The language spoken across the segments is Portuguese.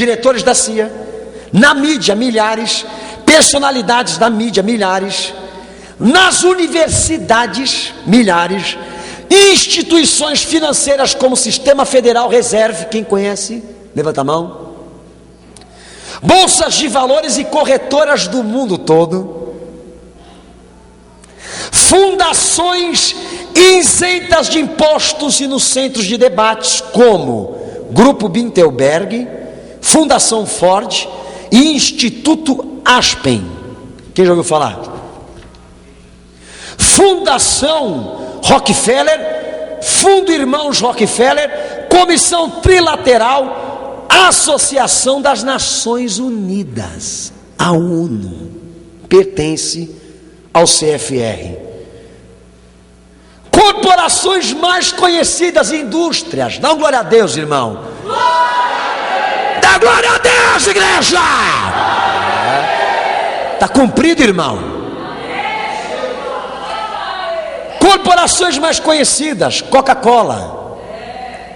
diretores da CIA, na mídia, milhares, personalidades da mídia, milhares, nas universidades, milhares, instituições financeiras como o Sistema Federal Reserve, quem conhece? Levanta a mão. Bolsas de valores e corretoras do mundo todo, fundações isentas de impostos e nos centros de debates como Grupo Bilderberg, Fundação Ford e Instituto Aspen. Quem já ouviu falar? Fundação Rockefeller, Fundo Irmãos Rockefeller, Comissão Trilateral, Associação das Nações Unidas, a ONU, pertence ao CFR. Corporações mais conhecidas, indústrias, dá glória a Deus, irmão. Dá glória a Deus, igreja. Está cumprido, irmão. Corporações mais conhecidas: Coca-Cola,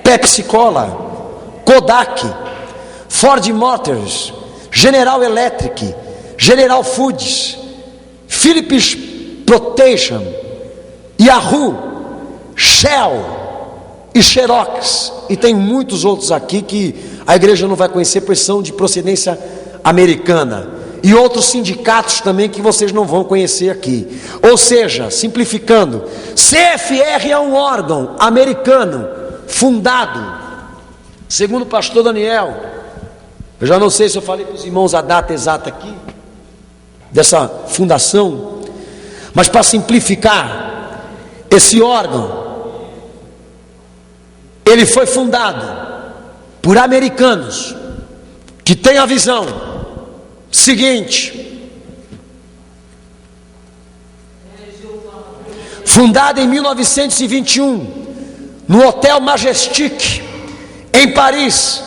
Pepsi-Cola, Kodak, Ford Motors, General Electric, General Foods, Philips Protection, Yahoo, Shell e Xerox, e tem muitos outros aqui que a igreja não vai conhecer, pois são de procedência americana, e outros sindicatos também que vocês não vão conhecer aqui. Ou seja, simplificando, CFR é um órgão americano fundado, segundo o pastor Daniel, eu já não sei se eu falei para os irmãos a data exata aqui dessa fundação, mas para simplificar, esse órgão ele foi fundado por americanos que têm a visão seguinte: fundada em 1921 no Hotel Majestic em Paris,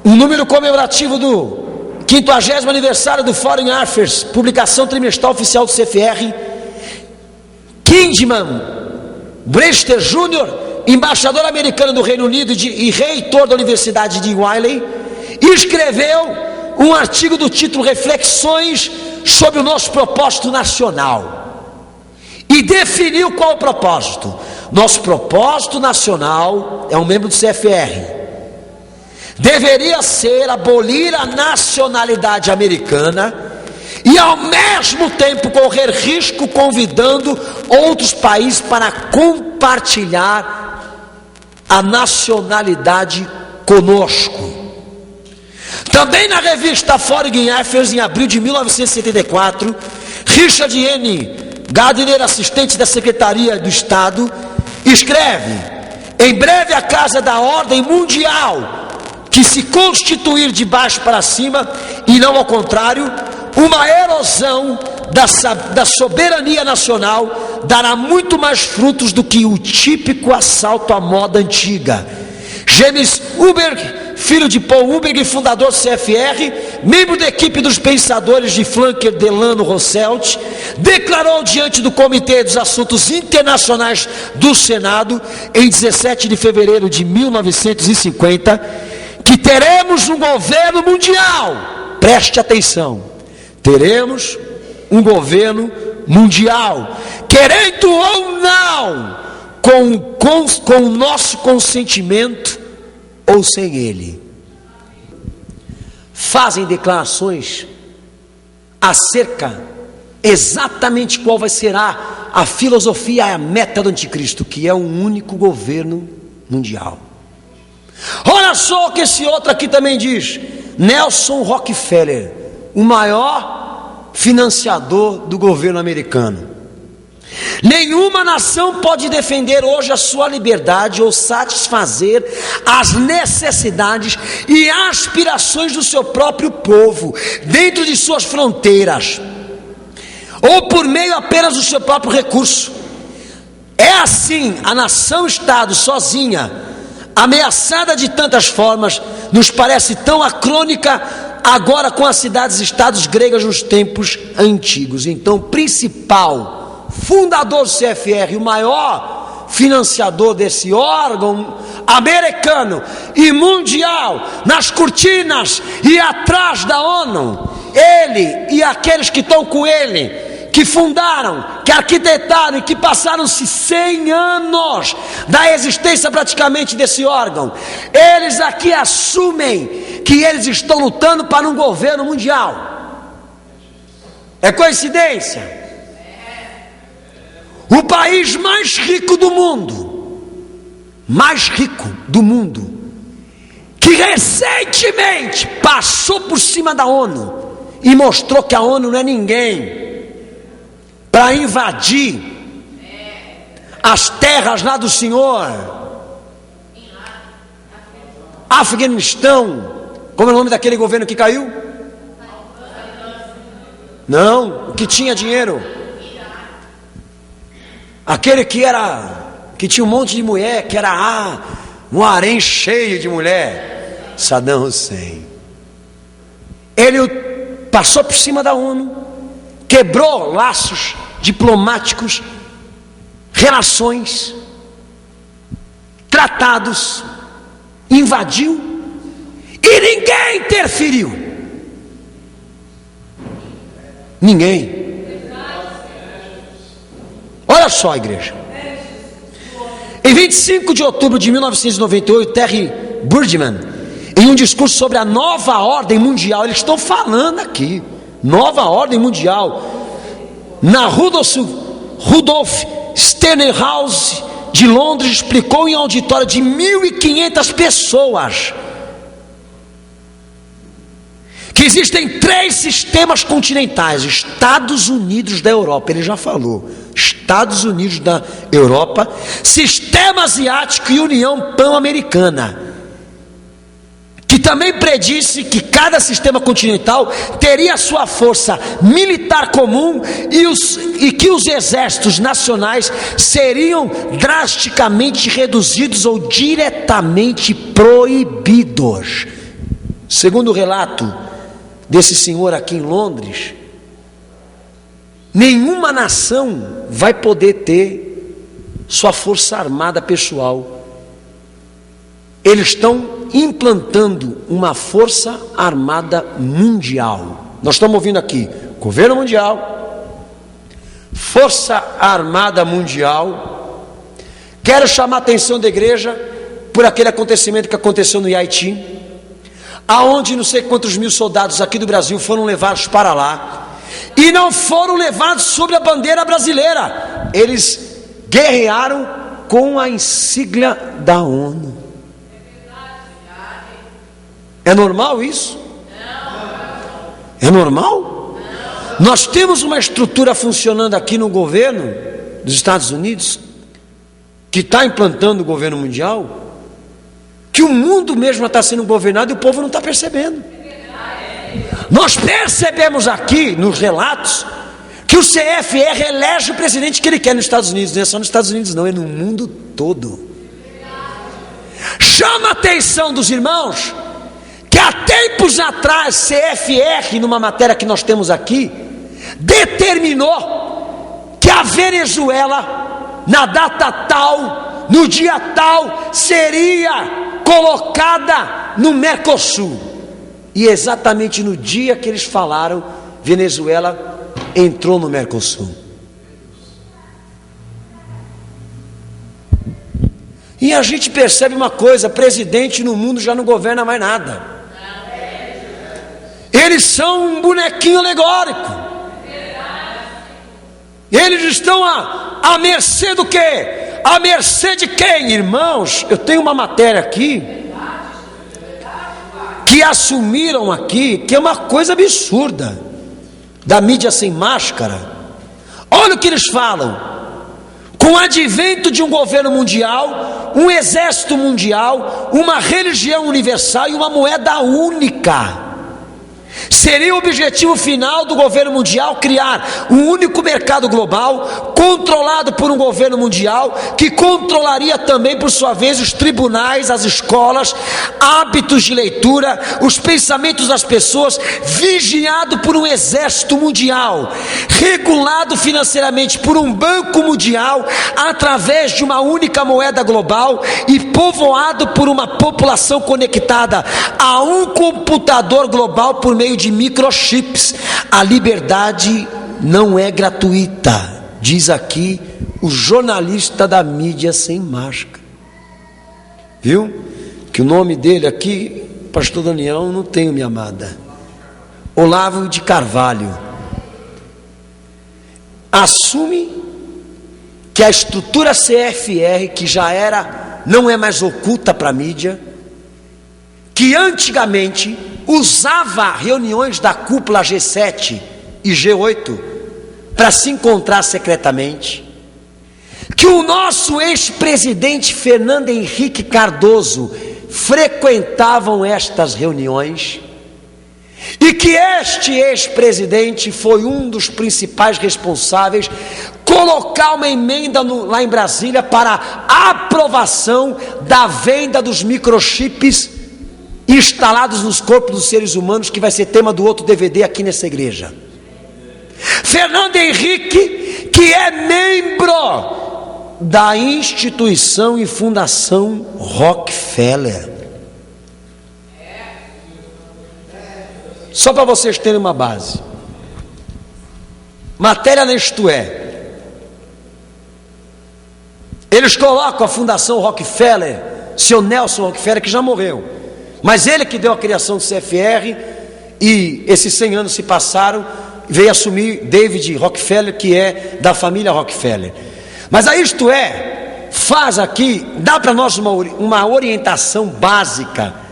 um número comemorativo do 50º aniversário do Foreign Affairs, publicação trimestral oficial do CFR. Kingman Brewster Jr., embaixador americano do Reino Unido e reitor da Universidade de Wiley, escreveu um artigo do título Reflexões sobre o nosso propósito nacional, e definiu qual o propósito. Nosso propósito nacional, é um membro do CFR, deveria ser abolir a nacionalidade americana e ao mesmo tempo correr risco convidando outros países para compartilhar a nacionalidade conosco. Também na revista Foreign Affairs, em abril de 1974, Richard N. Gardner, assistente da Secretaria do Estado, escreve: em breve a Casa da Ordem Mundial, que se constituir de baixo para cima e não ao contrário, uma erosão da soberania nacional dará muito mais frutos do que o típico assalto à moda antiga. James Uberg, filho de Paul Uberg, fundador do CFR, membro da equipe dos pensadores de Franklin Delano Roosevelt, declarou diante do Comitê dos Assuntos Internacionais do Senado, em 17 de fevereiro de 1950, que teremos um governo mundial. Preste atenção, teremos um governo mundial, querendo ou não, com o nosso consentimento ou sem ele. Fazem declarações acerca exatamente qual vai ser a filosofia, a meta do anticristo, que é um único governo mundial. Olha só o que esse outro aqui também diz: Nelson Rockefeller, o maior financiador do governo americano. Nenhuma nação pode defender hoje a sua liberdade ou satisfazer as necessidades e aspirações do seu próprio povo dentro de suas fronteiras, ou por meio apenas do seu próprio recurso. É assim, a nação-estado sozinha, ameaçada de tantas formas, nos parece tão acrônica agora com as cidades-estados gregas nos tempos antigos. Então, o principal fundador do CFR, o maior financiador desse órgão americano e mundial, nas cortinas e atrás da ONU, ele e aqueles que estão com ele, que fundaram, que arquitetaram e que passaram-se 100 anos da existência praticamente desse órgão, eles aqui assumem que eles estão lutando para um governo mundial. É coincidência? O país mais rico do mundo, que recentemente passou por cima da ONU e mostrou que a ONU não é ninguém para invadir as terras lá do senhor Afeganistão. Como é o nome daquele governo que caiu? Não, o que tinha dinheiro, aquele que tinha um monte de mulher, que era um harém cheio de mulher, Saddam Hussein. Ele passou por cima da ONU, quebrou laços diplomáticos, relações, tratados, invadiu e ninguém interferiu. Ninguém. Olha só, igreja. Em 25 de outubro de 1998, Terry Birdman, em um discurso sobre a nova ordem mundial, eles estão falando aqui, nova ordem mundial, na Rudolph Stenhouse de Londres, explicou em auditório de 1.500 pessoas que existem 3 sistemas continentais: Estados Unidos da Europa, ele já falou, Estados Unidos da Europa, Sistema Asiático e União Pan-Americana, que também predisse que cada sistema continental teria sua força militar comum e que os exércitos nacionais seriam drasticamente reduzidos ou diretamente proibidos. Segundo o relato desse senhor aqui em Londres, nenhuma nação vai poder ter sua força armada pessoal. Eles estão implantando uma força armada mundial. Nós estamos ouvindo aqui, governo mundial, força armada mundial. Quero chamar a atenção da igreja por aquele acontecimento que aconteceu no Haiti, aonde não sei quantos mil soldados aqui do Brasil foram levados para lá, e não foram levados sobre a bandeira brasileira, eles guerrearam com a insígnia da ONU. É normal isso? É normal? Nós temos uma estrutura funcionando aqui no governo dos Estados Unidos, que está implantando o governo mundial, que o mundo mesmo está sendo governado e o povo não está percebendo. Nós percebemos aqui nos relatos que o CFR elege o presidente que ele quer nos Estados Unidos. Não é só nos Estados Unidos não, é no mundo todo. Chama a atenção dos irmãos que há tempos atrás CFR, numa matéria que nós temos aqui, determinou que a Venezuela, na data tal, no dia tal, seria colocada no Mercosul. E exatamente no dia que eles falaram, Venezuela entrou no Mercosul. E a gente percebe uma coisa: presidente no mundo já não governa mais nada. Eles são um bonequinho alegórico. Eles estão à mercê do quê? À mercê de quem, irmãos? Eu tenho uma matéria aqui que assumiram aqui, que é uma coisa absurda, da mídia sem máscara. Olha o que eles falam: com o advento de um governo mundial, um exército mundial, uma religião universal e uma moeda única, Seria o objetivo final do governo mundial criar um único mercado global, controlado por um governo mundial, que controlaria também, por sua vez, os tribunais, as escolas, hábitos de leitura, os pensamentos das pessoas, vigiado por um exército mundial, regulado financeiramente por um banco mundial, através de uma única moeda global e povoado por uma população conectada a um computador global por meio de microchips. A liberdade não é gratuita, diz aqui o jornalista da mídia sem máscara. Viu? Que o nome dele aqui, pastor Daniel, não tenho, minha amada. Olavo de Carvalho. Assume que a estrutura CFR, que já era, não é mais oculta para a mídia, que antigamente usava reuniões da cúpula G7 e G8 para se encontrar secretamente, que o nosso ex-presidente Fernando Henrique Cardoso frequentavam estas reuniões, e que este ex-presidente foi um dos principais responsáveis colocar uma emenda lá em Brasília para a aprovação da venda dos microchips instalados nos corpos dos seres humanos, que vai ser tema do outro DVD aqui nessa igreja. Fernando Henrique, que é membro da instituição e fundação Rockefeller. Só para vocês terem uma base. Matéria Isto É. Eles colocam a fundação Rockefeller, seu Nelson Rockefeller, que já morreu, mas ele que deu a criação do CFR, e esses 100 anos se passaram, veio assumir David Rockefeller, que é da família Rockefeller. Mas a Isto É faz aqui, dá para nós uma orientação básica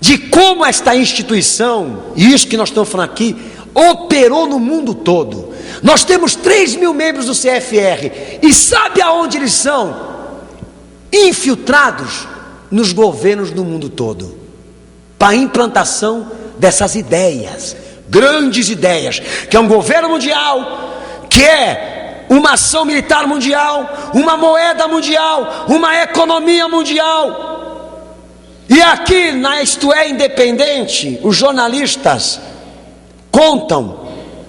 de como esta instituição, e isso que nós estamos falando aqui, operou no mundo todo. Nós temos 3 mil membros do CFR, e sabe aonde eles são? Infiltrados nos governos do mundo todo, para a implantação dessas ideias, grandes ideias, que é um governo mundial, que é uma ação militar mundial, uma moeda mundial, uma economia mundial. E aqui na Isto É Independente, os jornalistas contam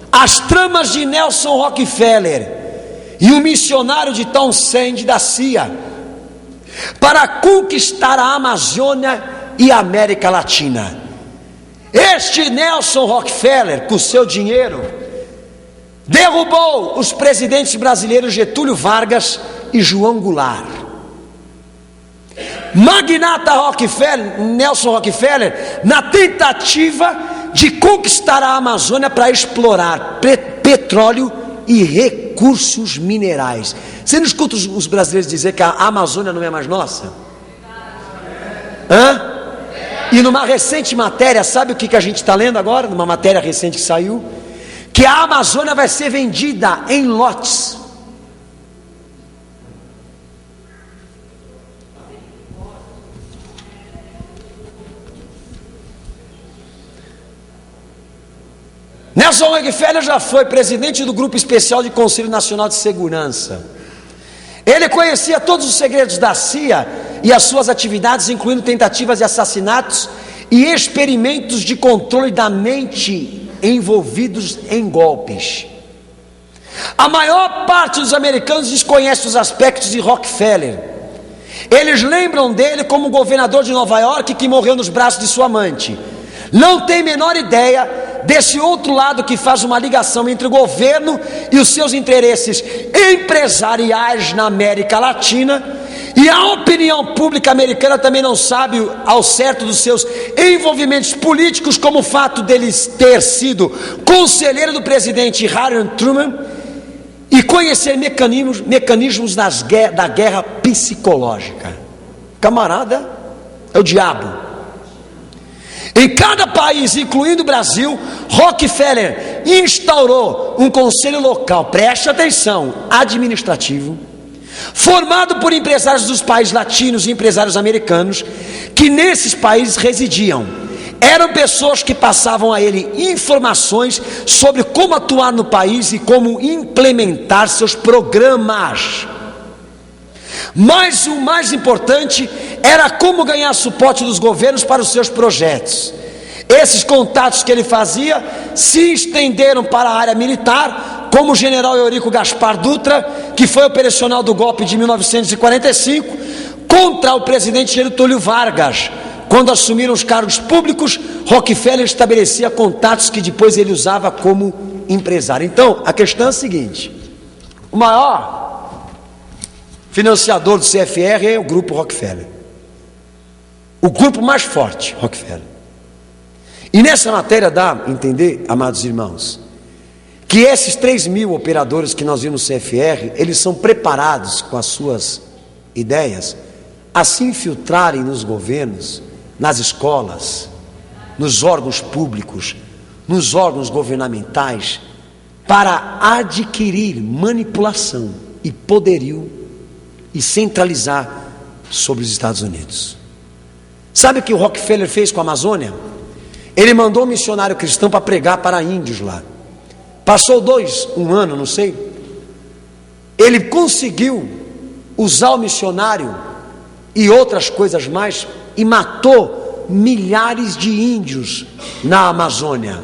as tramas de Nelson Rockefeller e o missionário de Townsend da CIA para conquistar a Amazônia e a América Latina. Este Nelson Rockefeller, com seu dinheiro, derrubou os presidentes brasileiros Getúlio Vargas e João Goulart. Magnata Rockefeller, Nelson Rockefeller, na tentativa de conquistar a Amazônia para explorar petróleo e recursos minerais. Você não escuta os brasileiros dizer que a Amazônia não é mais nossa? Hã? E numa recente matéria, sabe o que a gente está lendo agora? Numa matéria recente que saiu, que a Amazônia vai ser vendida em lotes. Nelson Rockefeller já foi presidente do Grupo Especial de Conselho Nacional de Segurança. Ele conhecia todos os segredos da CIA e as suas atividades, incluindo tentativas de assassinatos e experimentos de controle da mente envolvidos em golpes. A maior parte dos americanos desconhece os aspectos de Rockefeller. Eles lembram dele como governador de Nova York que morreu nos braços de sua amante. Não tem a menor ideia desse outro lado que faz uma ligação entre o governo e os seus interesses empresariais na América Latina, e a opinião pública americana também não sabe ao certo dos seus envolvimentos políticos, como o fato dele ter sido conselheiro do presidente Harry Truman e conhecer mecanismos da guerra psicológica. Camarada é o diabo. Em cada país, incluindo o Brasil, Rockefeller instaurou um conselho local, preste atenção, administrativo, formado por empresários dos países latinos e empresários americanos, que nesses países residiam, eram pessoas que passavam a ele informações sobre como atuar no país e como implementar seus programas. Mas o mais importante era como ganhar suporte dos governos para os seus projetos. Esses contatos que ele fazia se estenderam para a área militar, como o general Eurico Gaspar Dutra, que foi operacional do golpe de 1945 contra o presidente Getúlio Vargas. Quando assumiram os cargos públicos, Rockefeller estabelecia contatos que depois ele usava como empresário. Então, a questão é a seguinte: o maior financiador do CFR é o grupo Rockefeller, o grupo mais forte, Rockefeller. E nessa matéria dá a entender, amados irmãos, que esses 3.000 operadores que nós vimos no CFR, eles são preparados com as suas ideias a se infiltrarem nos governos, nas escolas, nos órgãos públicos, nos órgãos governamentais, para adquirir manipulação e poderio e centralizar sobre os Estados Unidos. Sabe o que o Rockefeller fez com a Amazônia? Ele mandou um missionário cristão para pregar para índios lá. Passou um ano, não sei. Ele conseguiu usar o missionário e outras coisas mais, e matou milhares de índios na Amazônia,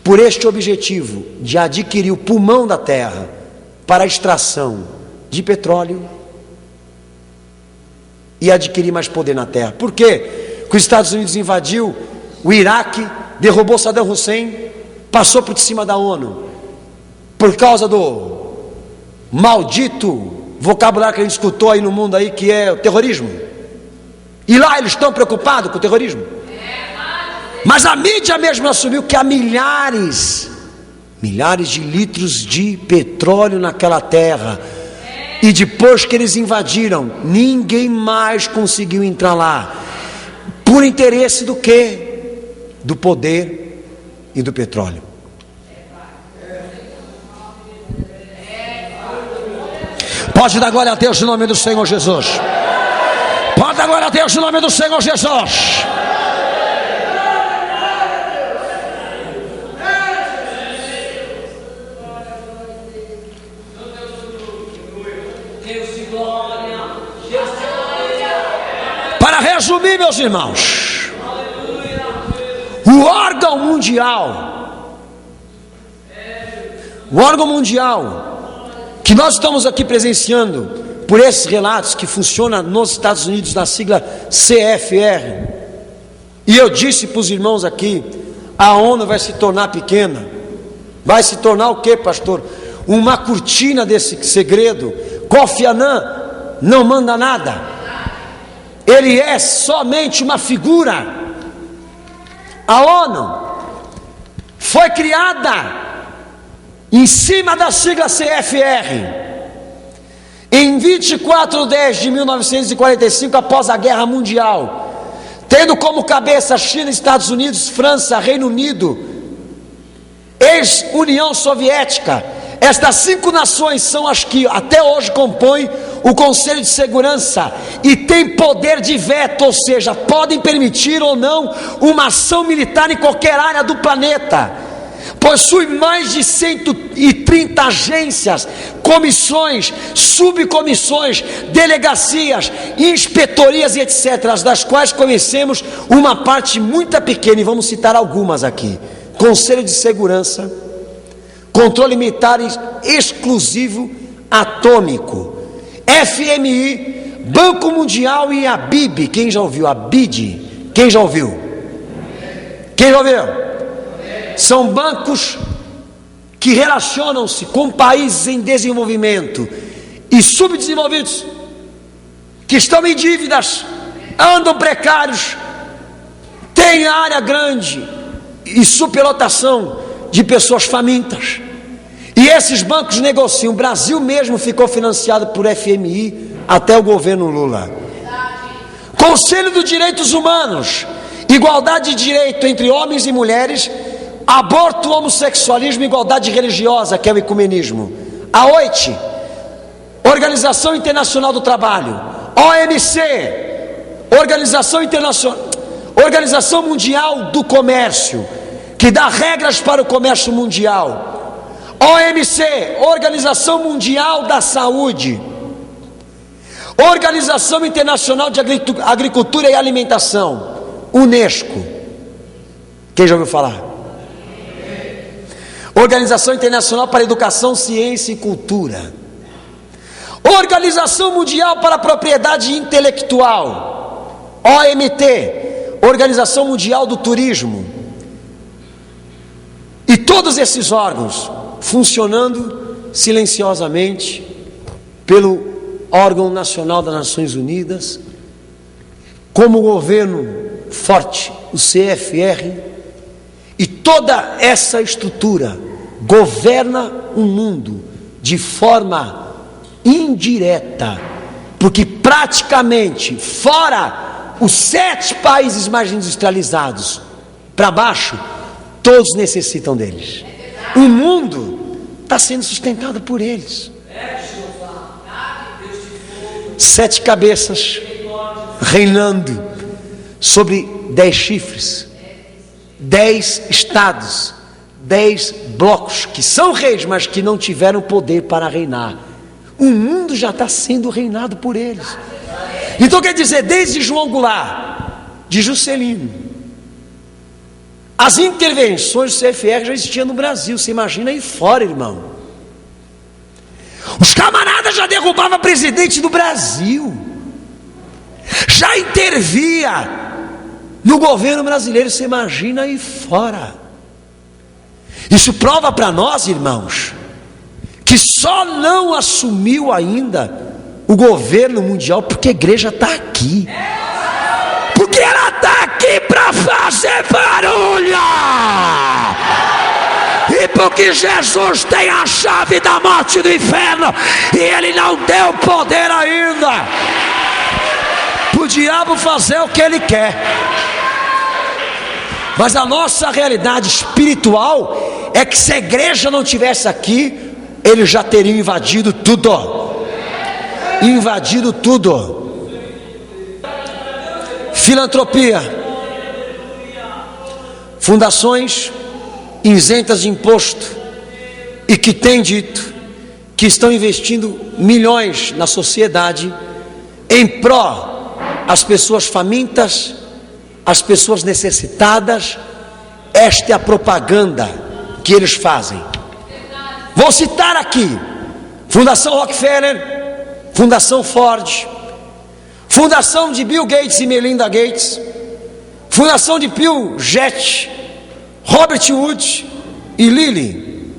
por este objetivo de adquirir o pulmão da terra para a extração de petróleo e adquirir mais poder na terra. Por quê? Que os Estados Unidos invadiu o Iraque, derrubou Saddam Hussein, passou por cima da ONU, por causa do maldito vocabulário que a gente escutou aí no mundo aí, que é o terrorismo. E lá eles estão preocupados com o terrorismo. Mas a mídia mesmo assumiu que há milhares de litros de petróleo naquela terra. E depois que eles invadiram, ninguém mais conseguiu entrar lá. Por interesse do quê? Do poder e do petróleo. Pode dar glória a Deus em nome do Senhor Jesus. Pode dar glória a Deus em nome do Senhor Jesus. Para resumir, meus irmãos, o órgão mundial que nós estamos aqui presenciando, por esses relatos que funciona nos Estados Unidos, na sigla CFR, e eu disse para os irmãos aqui, a ONU vai se tornar pequena. Vai se tornar o que, pastor? Uma cortina desse segredo. Kofi Annan não manda nada, ele é somente uma figura. A ONU foi criada em cima da sigla CFR em 24 de 10 de 1945, após a Guerra Mundial, tendo como cabeça China, Estados Unidos, França, Reino Unido, ex-União Soviética. Estas 5 nações são as que até hoje compõem o Conselho de Segurança e têm poder de veto, ou seja, podem permitir ou não uma ação militar em qualquer área do planeta. Possui mais de 130 agências, comissões, subcomissões, delegacias, inspetorias e etc., das quais conhecemos uma parte muito pequena, e vamos citar algumas aqui: Conselho de Segurança, Controle Militar Exclusivo Atômico, FMI, Banco Mundial e a BID. Quem já ouviu? A BID? Quem já ouviu? Quem já ouviu? São bancos que relacionam-se com países em desenvolvimento e subdesenvolvidos, que estão em dívidas, andam precários, têm área grande e superlotação de pessoas famintas. E esses bancos negociam. O Brasil mesmo ficou financiado por FMI até o governo Lula. Conselho dos Direitos Humanos, igualdade de direito entre homens e mulheres, aborto, homossexualismo, igualdade religiosa, que é o ecumenismo. A OIT, Organização Internacional do Trabalho, OMC, Organização Mundial do Comércio, que dá regras para o comércio mundial. OMC, Organização Mundial da Saúde. Organização Internacional de Agricultura e Alimentação, Unesco. Quem já ouviu falar? Organização Internacional para Educação, Ciência e Cultura. Organização Mundial para a Propriedade Intelectual, OMT, Organização Mundial do Turismo. E todos esses órgãos funcionando silenciosamente pelo órgão nacional das Nações Unidas, como governo forte, o CFR, e toda essa estrutura governa o mundo de forma indireta, porque praticamente, fora os 7 países mais industrializados, para baixo, todos necessitam deles. O mundo está sendo sustentado por eles. 7 cabeças reinando sobre 10 chifres, 10 estados, 10 blocos que são reis, mas que não tiveram poder para reinar. O mundo já está sendo reinado por eles. Então quer dizer, desde João Goulart, de Juscelino, as intervenções do CFR já existiam no Brasil. Você imagina aí fora, irmão. Os camaradas já derrubavam presidente do Brasil, já intervia no governo brasileiro. Você imagina aí fora. Isso prova para nós, irmãos, que só não assumiu ainda o governo mundial porque a igreja está aqui, porque ela está aqui para fazer barulho, e porque Jesus tem a chave da morte e do inferno, e Ele não deu poder ainda para o diabo fazer o que ele quer. Mas a nossa realidade espiritual é que se a igreja não tivesse aqui, eles já teriam invadido tudo. Invadido tudo. Filantropia. Fundações isentas de imposto e que têm dito que estão investindo milhões na sociedade em pró às pessoas famintas, às pessoas necessitadas. Esta é a propaganda que eles fazem. Vou citar aqui: Fundação Rockefeller, Fundação Ford, Fundação de Bill Gates e Melinda Gates, Fundação de Bill Jet, Robert Wood e Lilly,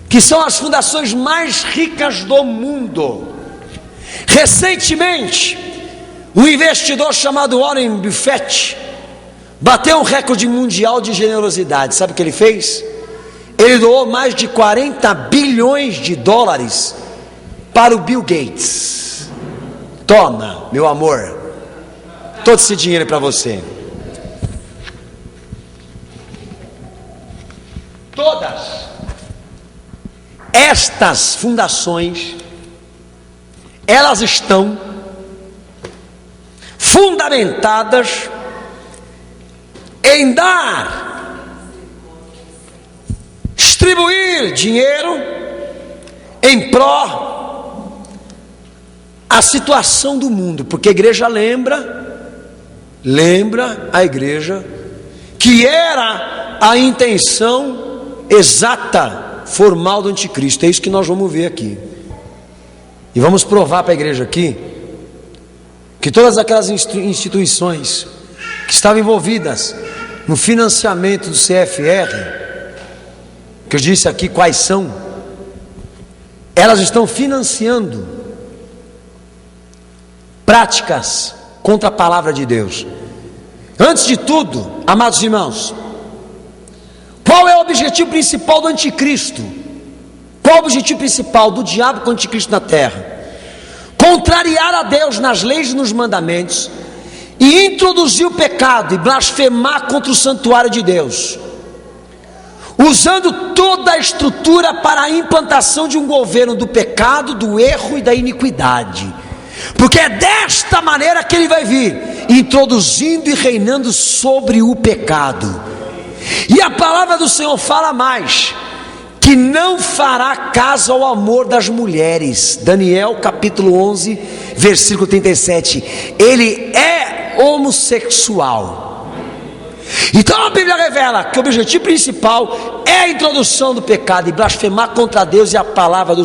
que são as fundações mais ricas do mundo. Recentemente, um investidor chamado Warren Buffett bateu um recorde mundial de generosidade. Sabe o que ele fez? Ele doou mais de 40 bilhões de dólares para o Bill Gates. Toma, meu amor, todo esse dinheiro é para você. Todas estas fundações, elas estão fundamentadas em distribuir dinheiro em pró a situação do mundo, porque a igreja lembra a igreja que era a intenção exata, formal do anticristo. É isso que nós vamos ver aqui, e vamos provar para a igreja aqui que todas aquelas instituições que estavam envolvidas no financiamento do CFR, que eu disse aqui quais são, elas estão financiando práticas contra a palavra de Deus. Antes de tudo, amados irmãos, qual é o objetivo principal do anticristo? Qual é o objetivo principal do diabo com o anticristo na terra? Contrariar a Deus nas leis e nos mandamentos, e introduzir o pecado e blasfemar contra o santuário de Deus, usando toda a estrutura para a implantação de um governo do pecado, do erro e da iniquidade. Porque é desta maneira que ele vai vir, introduzindo e reinando sobre o pecado. E a palavra do Senhor fala mais, que não fará caso ao amor das mulheres. Daniel capítulo 11, versículo 37. Ele é homossexual. Então a Bíblia revela que o objetivo principal é a introdução do pecado, e blasfemar contra Deus e a palavra do